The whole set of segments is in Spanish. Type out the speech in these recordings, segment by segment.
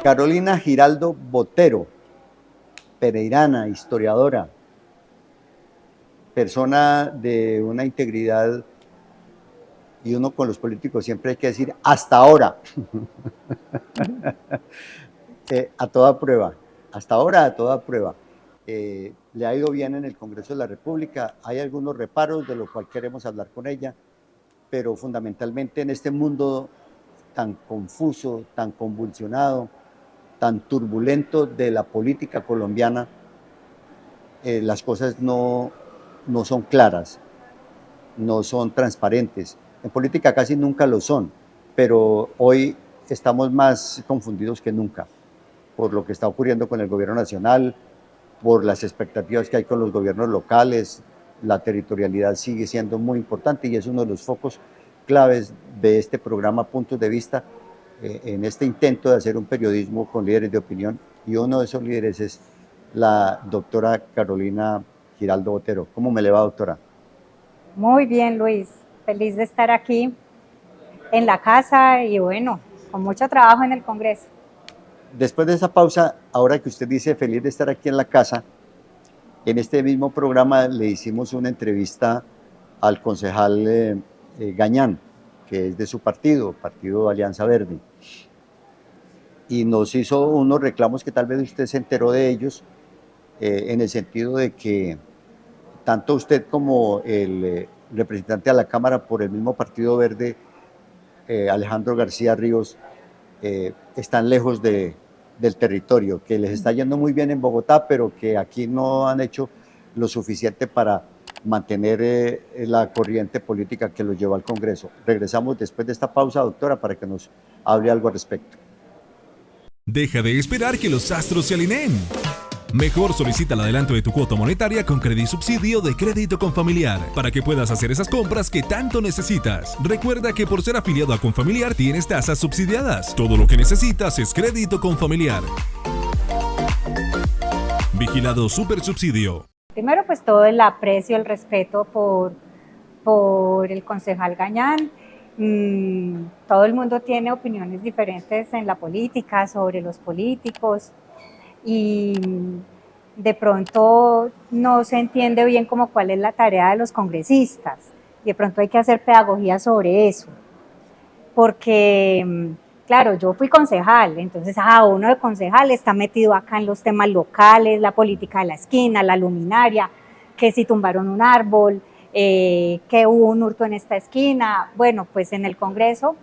Carolina Giraldo Botero, pereirana, historiadora, persona de una integridad, y uno con los políticos siempre hay que decir hasta ahora, a toda prueba, hasta ahora a toda prueba. Le ha ido bien en el Congreso de la República, hay algunos reparos de lo cual queremos hablar con ella, pero fundamentalmente en este mundo tan confuso, tan convulsionado, tan turbulento de la política colombiana, las cosas no son claras, no son transparentes. En política casi nunca lo son, pero hoy estamos más confundidos que nunca por lo que está ocurriendo con el gobierno nacional, por las expectativas que hay con los gobiernos locales. La territorialidad sigue siendo muy importante y es uno de los focos claves de este programa Puntos de Vista, en este intento de hacer un periodismo con líderes de opinión, y uno de esos líderes es la doctora Carolina Giraldo Botero. ¿Cómo me le va, doctora? Muy bien, Luis. Feliz de estar aquí en la casa y bueno, con mucho trabajo en el Congreso. Después de esa pausa, ahora que usted dice feliz de estar aquí en la casa, en este mismo programa le hicimos una entrevista al concejal Gañán, que es de su partido Alianza Verde, y nos hizo unos reclamos que tal vez usted se enteró de ellos, en el sentido de que tanto usted como el representante a la Cámara por el mismo Partido Verde, Alejandro García Ríos, están lejos del territorio, que les está yendo muy bien en Bogotá, pero que aquí no han hecho lo suficiente para mantener la corriente política que los llevó al Congreso. Regresamos después de esta pausa, doctora, para que nos hable algo al respecto. Deja de esperar que los astros se alineen. Mejor solicita el adelanto de tu cuota monetaria con Credisubsidio de Crédito Confamiliar para que puedas hacer esas compras que tanto necesitas. Recuerda que por ser afiliado a Confamiliar tienes tasas subsidiadas. Todo lo que necesitas es Crédito Confamiliar. Vigilado Supersubsidio. Primero, pues todo el aprecio, el respeto por el concejal Gañán. Todo el mundo tiene opiniones diferentes en la política, sobre los políticos, y de pronto no se entiende bien como cuál es la tarea de los congresistas, y de pronto hay que hacer pedagogía sobre eso, porque claro, yo fui concejal, entonces uno de concejal está metido acá en los temas locales, la política de la esquina, la luminaria, que si tumbaron un árbol, que hubo un hurto en esta esquina. Bueno, pues en el Congreso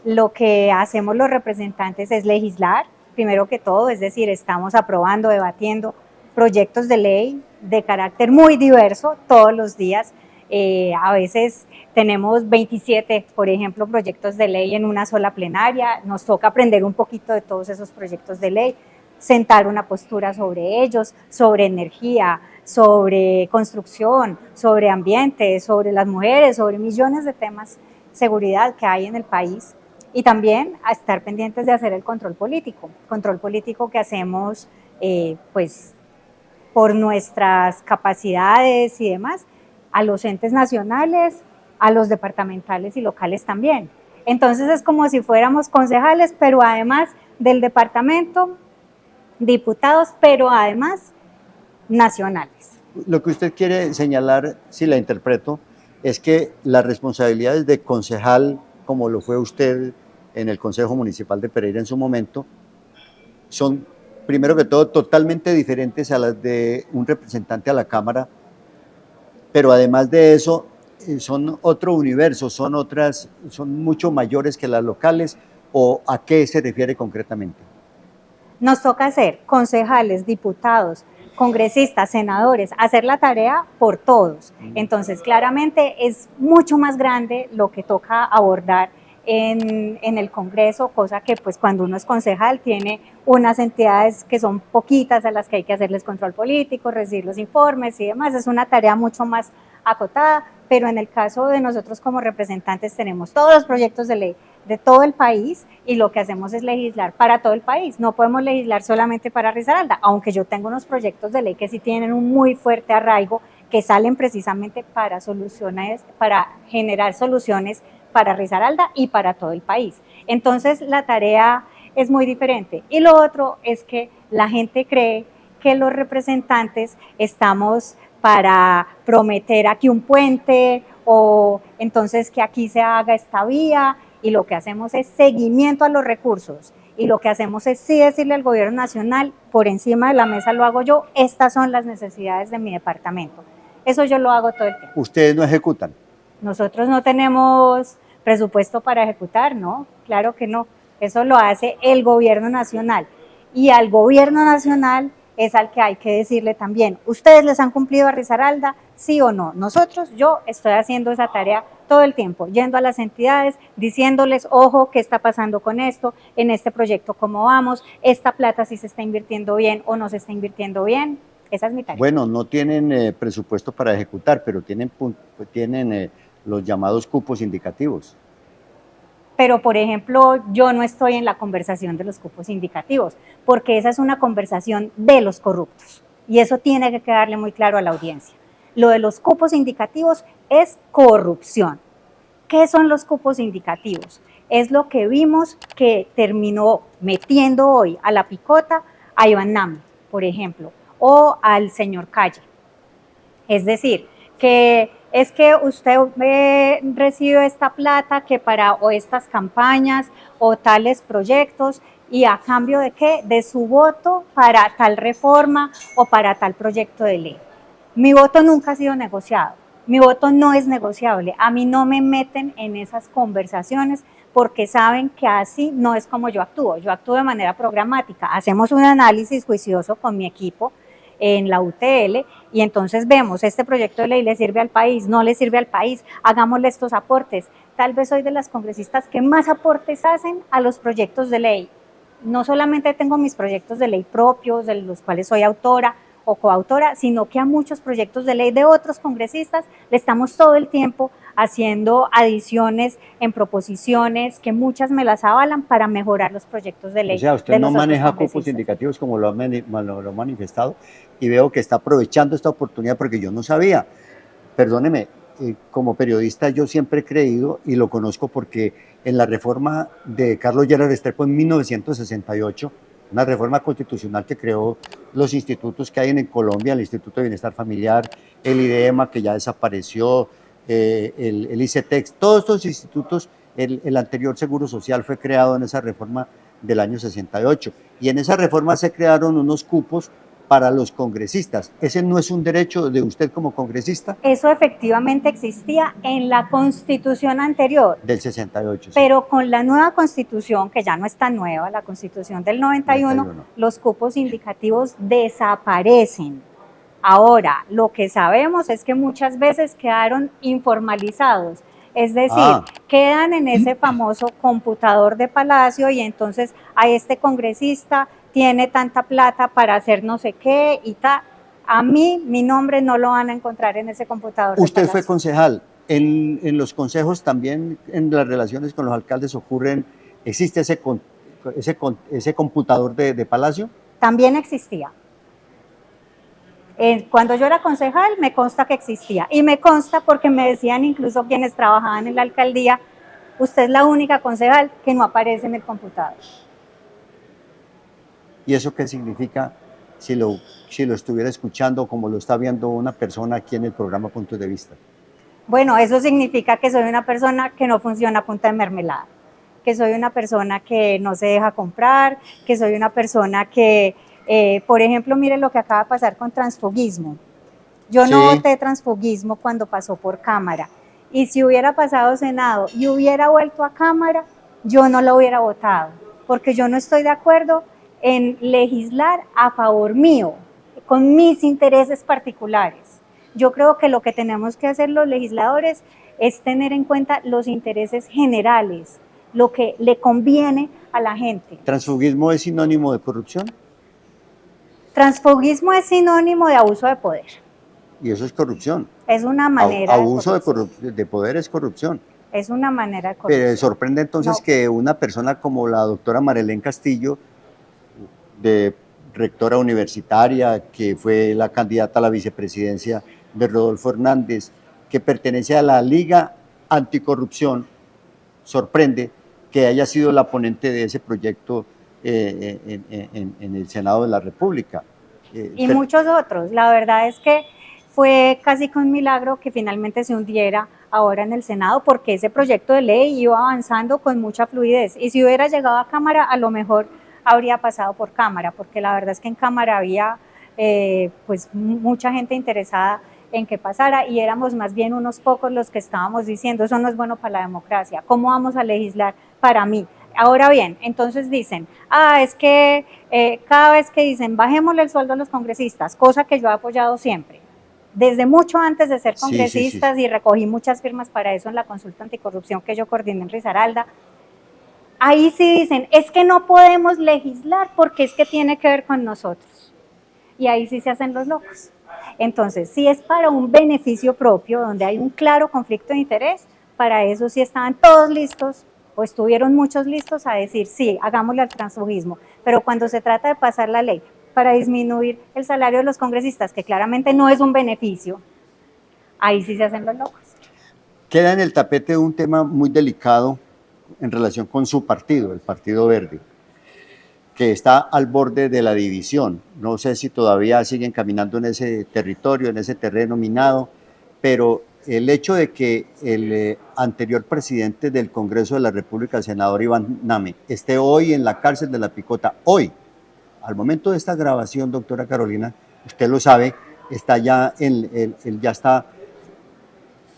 lo que hacemos los representantes es legislar, primero que todo, es decir, estamos aprobando, debatiendo proyectos de ley de carácter muy diverso todos los días. A veces tenemos 27, por ejemplo, proyectos de ley en una sola plenaria. Nos toca aprender un poquito de todos esos proyectos de ley, sentar una postura sobre ellos, sobre energía, sobre construcción, sobre ambiente, sobre las mujeres, sobre millones de temas, seguridad que hay en el país. Y también a estar pendientes de hacer el control político que hacemos pues por nuestras capacidades y demás, a los entes nacionales, a los departamentales y locales también. Entonces es como si fuéramos concejales, pero además del departamento, diputados, pero además nacionales. Lo que usted quiere señalar, si la interpreto, es que las responsabilidades de concejal, como lo fue usted en el Consejo Municipal de Pereira en su momento, son, primero que todo, totalmente diferentes a las de un representante a la Cámara, pero además de eso, son otro universo, son mucho mayores que las locales. ¿O a qué se refiere concretamente? Nos toca ser concejales, diputados, congresistas, senadores, hacer la tarea por todos. Entonces, claramente es mucho más grande lo que toca abordar en el Congreso, cosa que pues cuando uno es concejal tiene unas entidades que son poquitas a las que hay que hacerles control político, recibir los informes y demás. Es una tarea mucho más acotada, pero en el caso de nosotros como representantes tenemos todos los proyectos de ley de todo el país y lo que hacemos es legislar para todo el país. No podemos legislar solamente para Risaralda, aunque yo tengo unos proyectos de ley que sí tienen un muy fuerte arraigo, que salen precisamente para soluciones, para generar soluciones para Risaralda y para todo el país. Entonces la tarea es muy diferente. Y lo otro es que la gente cree que los representantes estamos para prometer aquí un puente o entonces que aquí se haga esta vía, y lo que hacemos es seguimiento a los recursos, y lo que hacemos es sí decirle al gobierno nacional, por encima de la mesa lo hago yo, estas son las necesidades de mi departamento. Eso yo lo hago todo el tiempo. ¿Ustedes no ejecutan? Nosotros no tenemos presupuesto para ejecutar, ¿no? Claro que no. Eso lo hace el gobierno nacional. Y al gobierno nacional es al que hay que decirle también, ¿ustedes les han cumplido a Risaralda? ¿Sí o no? Nosotros, yo estoy haciendo esa tarea todo el tiempo, yendo a las entidades, diciéndoles, ojo, ¿qué está pasando con esto? En este proyecto, ¿cómo vamos? ¿Esta plata si se está invirtiendo bien o no se está invirtiendo bien? Esa es mi tarea. Bueno, no tienen presupuesto para ejecutar, pero tienen los llamados cupos indicativos. Pero, por ejemplo, yo no estoy en la conversación de los cupos indicativos, porque esa es una conversación de los corruptos, y eso tiene que quedarle muy claro a la audiencia. Lo de los cupos indicativos es corrupción. ¿Qué son los cupos indicativos? Es lo que vimos que terminó metiendo hoy a la picota a Iván Nami, por ejemplo, o al señor Calle. Es decir, que es que usted recibe esta plata que para o estas campañas o tales proyectos, y a cambio de qué, de su voto para tal reforma o para tal proyecto de ley. Mi voto nunca ha sido negociado, mi voto no es negociable, a mí no me meten en esas conversaciones porque saben que así no es como yo actúo de manera programática, hacemos un análisis juicioso con mi equipo en la UTL, y entonces vemos, este proyecto de ley le sirve al país, no le sirve al país, hagámosle estos aportes. Tal vez soy de las congresistas que más aportes hacen a los proyectos de ley. No solamente tengo mis proyectos de ley propios, de los cuales soy autora o coautora, sino que a muchos proyectos de ley de otros congresistas le estamos todo el tiempo haciendo adiciones en proposiciones, que muchas me las avalan para mejorar los proyectos de ley. O sea, usted no maneja cupos indicativos como lo ha manifestado, y veo que está aprovechando esta oportunidad porque yo no sabía. Perdóneme, como periodista yo siempre he creído, y lo conozco porque en la reforma de Carlos Lleras Restrepo en 1968, una reforma constitucional que creó los institutos que hay en Colombia, el Instituto de Bienestar Familiar, el IDEMA, que ya desapareció, el ICETEX, todos estos institutos, el anterior Seguro Social fue creado en esa reforma del año 68, y en esa reforma se crearon unos cupos para los congresistas. ¿Ese no es un derecho de usted como congresista? Eso efectivamente existía en la Constitución anterior. Del 68. Sí. Pero con la nueva Constitución, que ya no es tan nueva, la Constitución del 91, los cupos indicativos desaparecen. Ahora, lo que sabemos es que muchas veces quedaron informalizados, es decir, quedan en ese famoso computador de Palacio, y entonces a este congresista tiene tanta plata para hacer no sé qué y tal. A mí, mi nombre no lo van a encontrar en ese computador. Usted fue concejal. En los consejos también, en las relaciones con los alcaldes ¿existe ese computador de Palacio? También existía. Cuando yo era concejal me consta que existía, y me consta porque me decían incluso quienes trabajaban en la alcaldía, usted es la única concejal que no aparece en el computador. ¿Y eso qué significa si lo estuviera escuchando como lo está viendo una persona aquí en el programa Puntos de Vista? Bueno, eso significa que soy una persona que no funciona a punta de mermelada, que soy una persona que no se deja comprar, que soy una persona que, por ejemplo, mire lo que acaba de pasar con transfugismo. Yo no voté transfugismo cuando pasó por Cámara, y si hubiera pasado Senado y hubiera vuelto a Cámara, yo no lo hubiera votado, porque yo no estoy de acuerdo en legislar a favor mío, con mis intereses particulares. Yo creo que lo que tenemos que hacer los legisladores es tener en cuenta los intereses generales, lo que le conviene a la gente. ¿Transfugismo es sinónimo de corrupción? Transfugismo es sinónimo de abuso de poder. Y eso es corrupción. Es una manera abuso de poder es corrupción. Es una manera de corrupción. Pero sorprende entonces que una persona como la doctora Marilén Castillo, de rectora universitaria, que fue la candidata a la vicepresidencia de Rodolfo Hernández, que pertenece a la Liga Anticorrupción, sorprende que haya sido la ponente de ese proyecto en el Senado de la República. Y muchos otros. La verdad es que fue casi que un milagro que finalmente se hundiera ahora en el Senado, porque ese proyecto de ley iba avanzando con mucha fluidez. Y si hubiera llegado a Cámara, a lo mejor habría pasado por Cámara, porque la verdad es que en Cámara había pues mucha gente interesada en que pasara, y éramos más bien unos pocos los que estábamos diciendo, eso no es bueno para la democracia, ¿cómo vamos a legislar para mí? Ahora bien, entonces dicen, es que cada vez que dicen, bajémosle el sueldo a los congresistas, cosa que yo he apoyado siempre, desde mucho antes de ser congresistas, y recogí muchas firmas para eso en la consulta anticorrupción que yo coordiné en Risaralda, ahí sí dicen, es que no podemos legislar porque es que tiene que ver con nosotros, y ahí sí se hacen los locos. Entonces, si es para un beneficio propio, donde hay un claro conflicto de interés, para eso sí estaban todos listos, o estuvieron muchos listos a decir, sí, hagámosle al transfugismo, pero cuando se trata de pasar la ley para disminuir el salario de los congresistas, que claramente no es un beneficio, ahí sí se hacen los locos. Queda en el tapete un tema muy delicado en relación con su partido, el Partido Verde, que está al borde de la división. No sé si todavía siguen caminando en ese territorio, en ese terreno minado, pero el hecho de que el anterior presidente del Congreso de la República, el senador Iván Name, esté hoy en la cárcel de La Picota, hoy, al momento de esta grabación, doctora Carolina, usted lo sabe, está ya ya está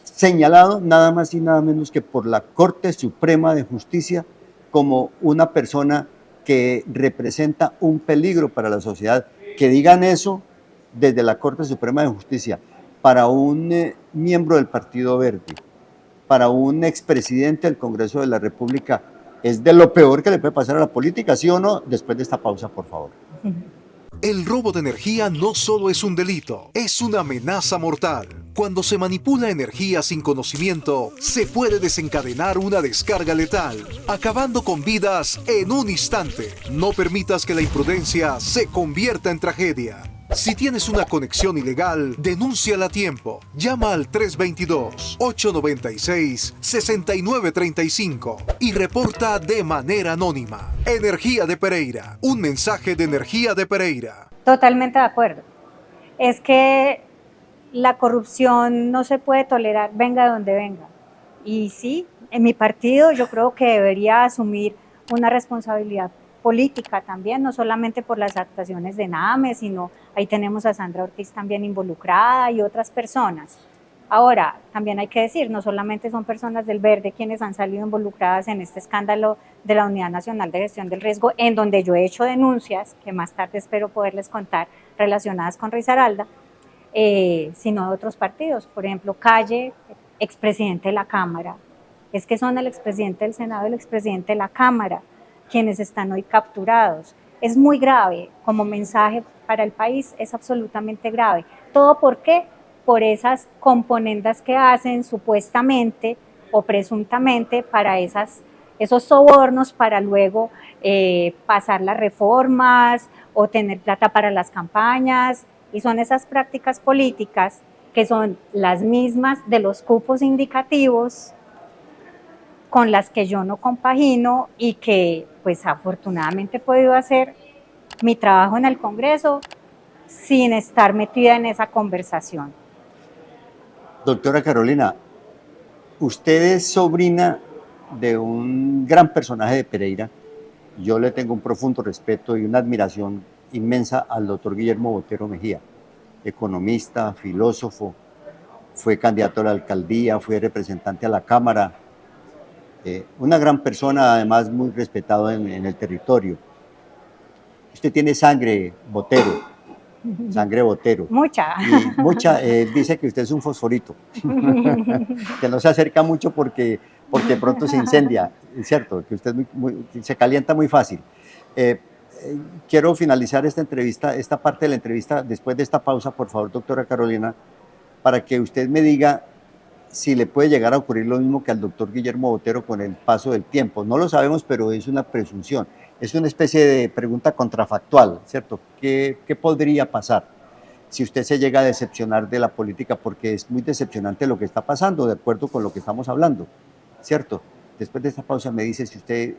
señalado nada más y nada menos que por la Corte Suprema de Justicia como una persona que representa un peligro para la sociedad. Que digan eso desde la Corte Suprema de Justicia para un miembro del Partido Verde, para un expresidente del Congreso de la República, es de lo peor que le puede pasar a la política, ¿sí o no? Después de esta pausa, por favor. El robo de energía no solo es un delito, es una amenaza mortal. Cuando se manipula energía sin conocimiento, se puede desencadenar una descarga letal, acabando con vidas en un instante. No permitas que la imprudencia se convierta en tragedia. Si tienes una conexión ilegal, denúnciala a tiempo. Llama al 322-896-6935 y reporta de manera anónima. Energía de Pereira, un mensaje de Energía de Pereira. Totalmente de acuerdo. Es que la corrupción no se puede tolerar, venga de donde venga. Y sí, en mi partido yo creo que debería asumir una responsabilidad política también, no solamente por las actuaciones de Name, sino ahí tenemos a Sandra Ortiz también involucrada y otras personas. Ahora, también hay que decir, no solamente son personas del Verde quienes han salido involucradas en este escándalo de la Unidad Nacional de Gestión del Riesgo, en donde yo he hecho denuncias, que más tarde espero poderles contar, relacionadas con Risaralda, sino de otros partidos. Por ejemplo, Calle, expresidente de la Cámara. Es que son el expresidente del Senado y el expresidente de la Cámara quienes están hoy capturados. Es muy grave, como mensaje para el país es absolutamente grave. ¿Todo por qué? Por esas componendas que hacen supuestamente o presuntamente para esos sobornos para luego pasar las reformas o tener plata para las campañas, y son esas prácticas políticas que son las mismas de los cupos indicativos con las que yo no compagino y que pues afortunadamente he podido hacer mi trabajo en el Congreso sin estar metida en esa conversación. Doctora Carolina, usted es sobrina de un gran personaje de Pereira. Yo le tengo un profundo respeto y una admiración inmensa al doctor Guillermo Botero Mejía, economista, filósofo, fue candidato a la alcaldía, fue representante a la Cámara, una gran persona, además muy respetado en el territorio. Usted tiene sangre Botero, Mucha. Y mucha, dice que usted es un fosforito, que no se acerca mucho porque pronto se incendia, es cierto, que usted se calienta muy fácil. Quiero finalizar esta parte de la entrevista, después de esta pausa, por favor, doctora Carolina, para que usted me diga si le puede llegar a ocurrir lo mismo que al doctor Guillermo Botero con el paso del tiempo. No lo sabemos, pero es una presunción. Es una especie de pregunta contrafactual, ¿cierto? ¿Qué podría pasar si usted se llega a decepcionar de la política? Porque es muy decepcionante lo que está pasando, de acuerdo con lo que estamos hablando, ¿cierto? después de esta pausa me dice si usted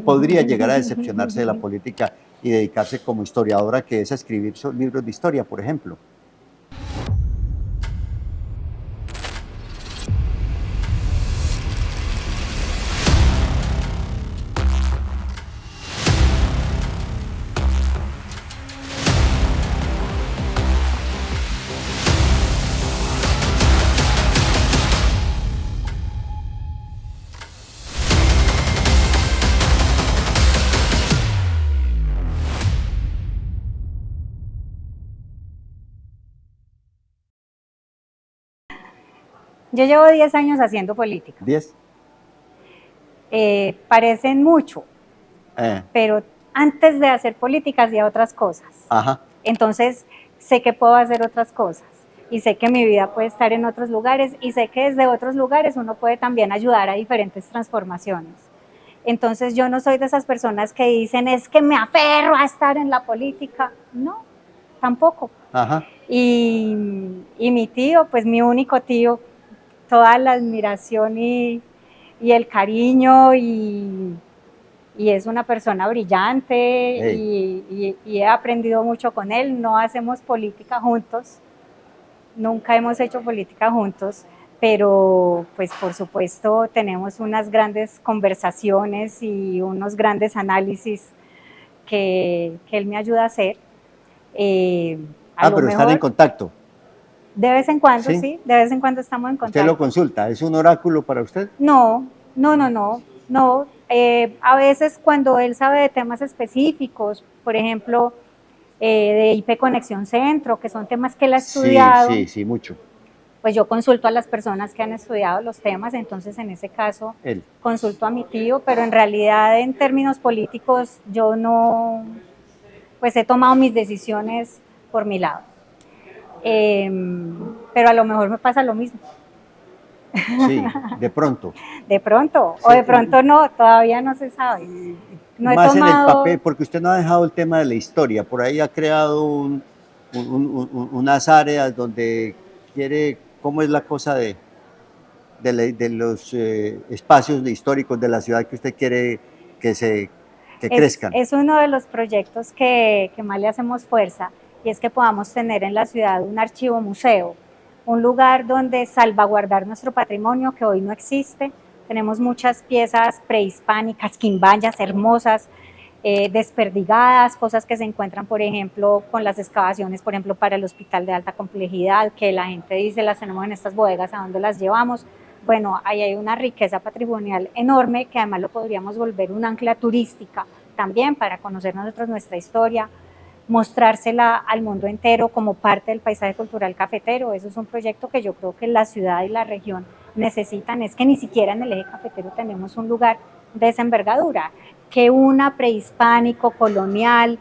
podría llegar a decepcionarse de la política y dedicarse como historiadora, que es a escribir libros de historia, por ejemplo. Yo llevo 10 años haciendo política. 10. Parecen mucho, pero antes de hacer política hacía otras cosas. Ajá. Entonces sé que puedo hacer otras cosas y sé que mi vida puede estar en otros lugares y sé que desde otros lugares uno puede también ayudar a diferentes transformaciones. Entonces yo no soy de esas personas que dicen es que me aferro a estar en la política. No, tampoco. Ajá. Y mi tío, pues mi único tío, toda la admiración y el cariño y es una persona brillante. Hey. Y he aprendido mucho con él. No hacemos política juntos, nunca hemos hecho política juntos, pero pues por supuesto tenemos unas grandes conversaciones y unos grandes análisis que él me ayuda a hacer. Pero están en contacto. De vez en cuando, sí, de vez en cuando estamos en contacto. ¿Usted lo consulta? ¿Es un oráculo para usted? No. A veces cuando él sabe de temas específicos, por ejemplo, de IP Conexión Centro, que son temas que él ha estudiado. Sí, mucho. Pues yo consulto a las personas que han estudiado los temas, entonces en ese caso consulto a mi tío, pero en realidad en términos políticos yo no, pues he tomado mis decisiones por mi lado. Pero a lo mejor me pasa lo mismo. Sí, de pronto. De pronto, sí, o de pronto no, todavía no se sabe. No más en el papel, porque usted no ha dejado el tema de la historia, por ahí ha creado unas áreas donde quiere, ¿cómo es la cosa de los espacios históricos de la ciudad que usted quiere que crezcan? Es uno de los proyectos que más le hacemos fuerza, y es que podamos tener en la ciudad un archivo museo, un lugar donde salvaguardar nuestro patrimonio que hoy no existe. Tenemos muchas piezas prehispánicas, quimbayas hermosas, desperdigadas, cosas que se encuentran, por ejemplo, con las excavaciones, por ejemplo, para el hospital de alta complejidad, que la gente dice, las tenemos en estas bodegas, ¿a dónde las llevamos? Bueno, ahí hay una riqueza patrimonial enorme que además lo podríamos volver un ancla turística también para conocer nosotros nuestra historia, mostrársela al mundo entero como parte del paisaje cultural cafetero. Eso es un proyecto que yo creo que la ciudad y la región necesitan. Es que ni siquiera en el eje cafetero tenemos un lugar de esa envergadura, que una prehispánico, colonial,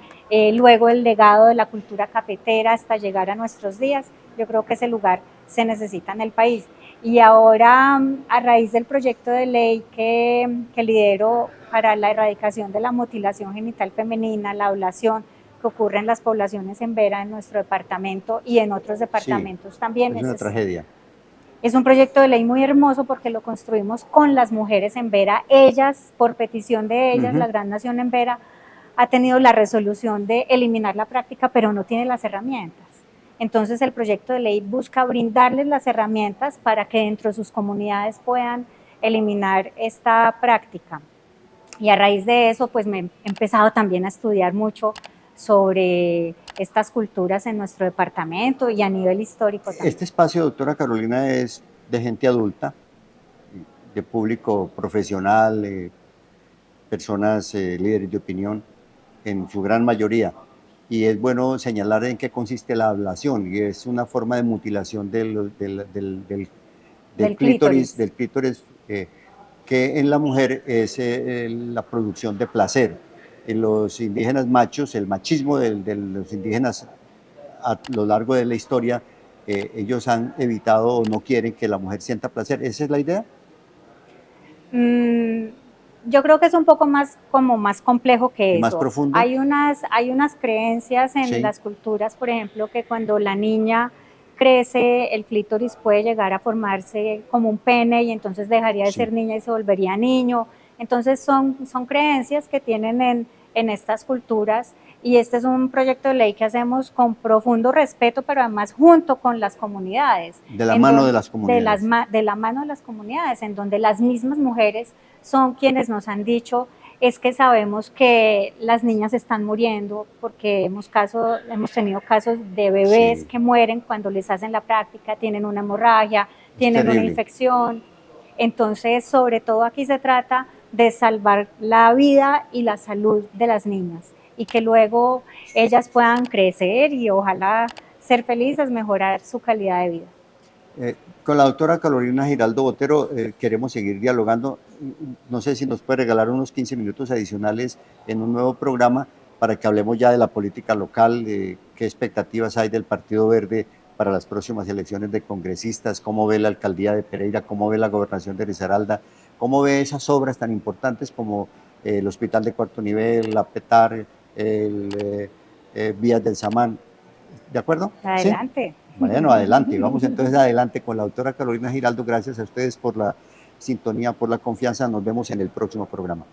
luego el legado de la cultura cafetera hasta llegar a nuestros días. Yo creo que ese lugar se necesita en el país. Y ahora, a raíz del proyecto de ley que lidero para la erradicación de la mutilación genital femenina, la ablación, que ocurre en las poblaciones en Vera, en nuestro departamento y en otros departamentos también. Es una tragedia. Es un proyecto de ley muy hermoso porque lo construimos con las mujeres en Vera. Ellas, por petición de ellas, la Gran Nación en Vera ha tenido la resolución de eliminar la práctica, pero no tiene las herramientas. Entonces el proyecto de ley busca brindarles las herramientas para que dentro de sus comunidades puedan eliminar esta práctica. Y a raíz de eso, pues me he empezado también a estudiar mucho sobre estas culturas en nuestro departamento y a nivel histórico también. Este espacio, doctora Carolina, es de gente adulta, de público profesional, personas líderes de opinión, en su gran mayoría. Y es bueno señalar en qué consiste la ablación, y es una forma de mutilación del clítoris, que en la mujer es la producción de placer. En los indígenas machos, el machismo de los indígenas a lo largo de la historia, ellos han evitado o no quieren que la mujer sienta placer. ¿Esa es la idea? Yo creo que es un poco más complejo que eso. ¿Más profundo? Hay unas creencias en las culturas, por ejemplo, que cuando la niña crece, el clítoris puede llegar a formarse como un pene y entonces dejaría de Sí. ser niña y se volvería niño. Entonces son creencias que tienen en estas culturas, y este es un proyecto de ley que hacemos con profundo respeto, pero además junto con las comunidades. De la mano de las comunidades. De la mano de las comunidades, en donde las mismas mujeres son quienes nos han dicho: es que sabemos que las niñas están muriendo, porque hemos tenido casos de bebés Sí. que mueren cuando les hacen la práctica, tienen una hemorragia, tienen una terrible. infección. Entonces, sobre todo aquí se trata de salvar la vida y la salud de las niñas, y que luego ellas puedan crecer y ojalá ser felices, mejorar su calidad de vida. Con la doctora Carolina Giraldo Botero queremos seguir dialogando. No sé si nos puede regalar unos 15 minutos adicionales en un nuevo programa para que hablemos ya de la política local, qué expectativas hay del Partido Verde para las próximas elecciones de congresistas, cómo ve la alcaldía de Pereira, cómo ve la gobernación de Risaralda, cómo ve esas obras tan importantes como el hospital de cuarto nivel, la PETAR, Vías del Samán. ¿De acuerdo? Adelante. ¿Sí? Bueno, adelante. Vamos entonces adelante con la doctora Carolina Giraldo. Gracias a ustedes por la sintonía, por la confianza. Nos vemos en el próximo programa.